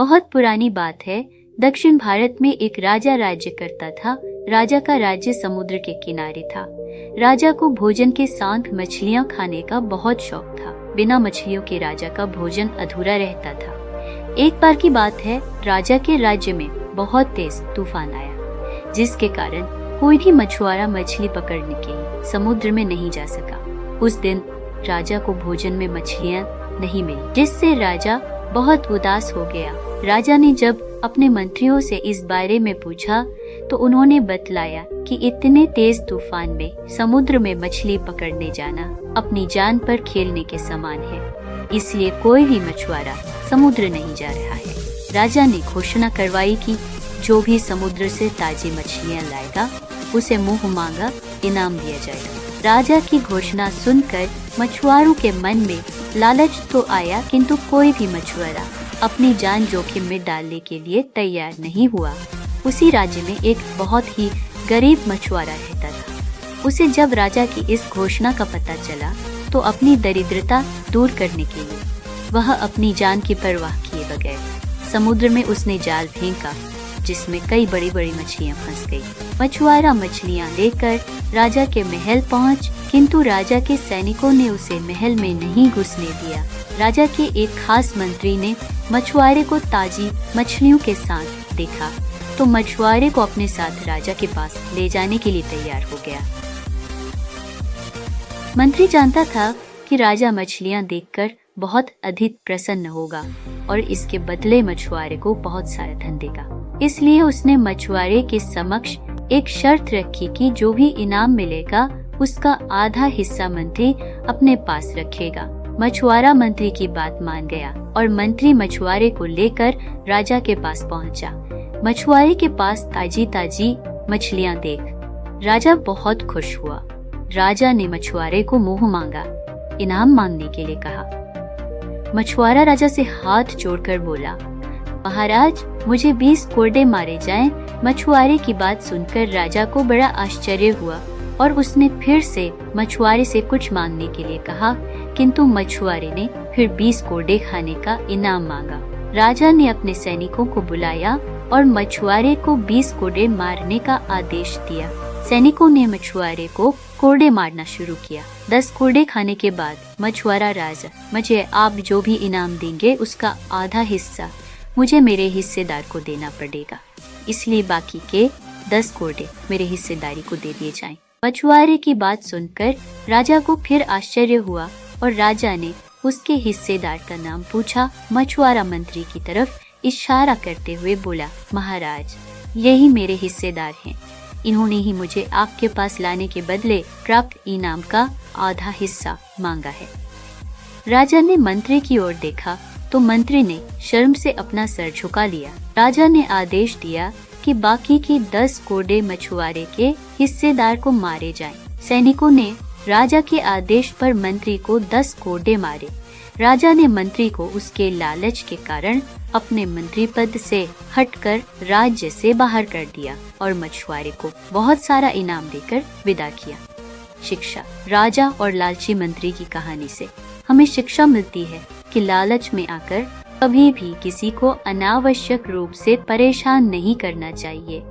बहुत पुरानी बात है। दक्षिण भारत में एक राजा राज्य करता था। राजा का राज्य समुद्र के किनारे था। राजा को भोजन के साथ मछलियां खाने का बहुत शौक था। बिना मछलियों के राजा का भोजन अधूरा रहता था। एक बार की बात है, राजा के राज्य में बहुत तेज तूफान आया, जिसके कारण कोई भी मछुआरा मछली पकड़ने के लिए समुद्र में नहीं जा सका। उस दिन राजा को भोजन में मछलियां नहीं मिली, जिससे राजा बहुत उदास हो गया। राजा ने जब अपने मंत्रियों से इस बारे में पूछा तो उन्होंने बतलाया कि इतने तेज तूफान में समुद्र में मछली पकड़ने जाना अपनी जान पर खेलने के समान है, इसलिए कोई भी मछुआरा समुद्र नहीं जा रहा है। राजा ने घोषणा करवाई कि जो भी समुद्र से ताजी मछलियां लाएगा उसे मुंह मांगा इनाम दिया जाएगा। राजा की घोषणा सुनकर मछुआरों के मन में लालच तो आया, किंतु कोई भी मछुआरा अपनी जान जोखिम में डालने के लिए तैयार नहीं हुआ। उसी राज्य में एक बहुत ही गरीब मछुआरा रहता था। उसे जब राजा की इस घोषणा का पता चला तो अपनी दरिद्रता दूर करने के लिए वह अपनी जान की परवाह किए बगैर समुद्र में उसने जाल फेंका, जिसमें कई बड़ी बड़ी मछलियां फंस गई। मछुआरा मछलियां लेकर राजा के महल पहुंच, किंतु राजा के सैनिकों ने उसे महल में नहीं घुसने दिया। राजा के एक खास मंत्री ने मछुआरे को ताजी मछलियों के साथ देखा तो मछुआरे को अपने साथ राजा के पास ले जाने के लिए तैयार हो गया। मंत्री जानता था कि राजा मछलियां देखकर बहुत अधिक प्रसन्न होगा और इसके बदले मछुआरे को बहुत सारा धन देगा। इसलिए उसने मछुआरे के समक्ष एक शर्त रखी कि जो भी इनाम मिलेगा उसका आधा हिस्सा मंत्री अपने पास रखेगा। मछुआरा मंत्री की बात मान गया और मंत्री मछुआरे को लेकर राजा के पास पहुंचा। मछुआरे के पास ताजी ताजी मछलियां देख राजा बहुत खुश हुआ। राजा ने मछुआरे को मुंह मांगा इनाम मांगने के लिए कहा। मछुआरा राजा से हाथ जोड़कर बोला, महाराज मुझे 20 कोड़े मारे जाएं। मछुआरे की बात सुनकर राजा को बड़ा आश्चर्य हुआ और उसने फिर से मछुआरे से कुछ मांगने के लिए कहा, किंतु मछुआरे ने फिर 20 कोड़े खाने का इनाम मांगा। राजा ने अपने सैनिकों को बुलाया और मछुआरे को 20 कोड़े मारने का आदेश दिया। सैनिकों ने मछुआरे को कोड़े मारना शुरू किया। 10 कोड़े खाने के बाद मछुआरा राजा, मुझे आप जो भी इनाम देंगे उसका आधा हिस्सा मुझे मेरे हिस्सेदार को देना पड़ेगा, इसलिए बाकी के 10 कोड़े मेरे हिस्सेदारी को दे दिए जाएं। मछुआरे की बात सुनकर राजा को फिर आश्चर्य हुआ और राजा ने उसके हिस्सेदार का नाम पूछा। मछुआरा मंत्री की तरफ इशारा करते हुए बोला, महाराज यही मेरे हिस्सेदार हैं। इन्होंने ही मुझे आपके पास लाने के बदले प्राप्त इनाम का आधा हिस्सा मांगा है। राजा ने मंत्री की ओर देखा तो मंत्री ने शर्म से अपना सर झुका लिया। राजा ने आदेश दिया कि बाकी की 10 कोड़े मछुआरे के हिस्सेदार को मारे जाएं। सैनिकों ने राजा के आदेश पर मंत्री को 10 कोड़े मारे। राजा ने मंत्री को उसके लालच के कारण अपने मंत्री पद से हटकर राज्य से बाहर कर दिया और मछुआरे को बहुत सारा इनाम देकर विदा किया। शिक्षा। राजा और लालची मंत्री की कहानी से हमें शिक्षा मिलती है कि लालच में आकर कभी भी किसी को अनावश्यक रूप से परेशान नहीं करना चाहिए।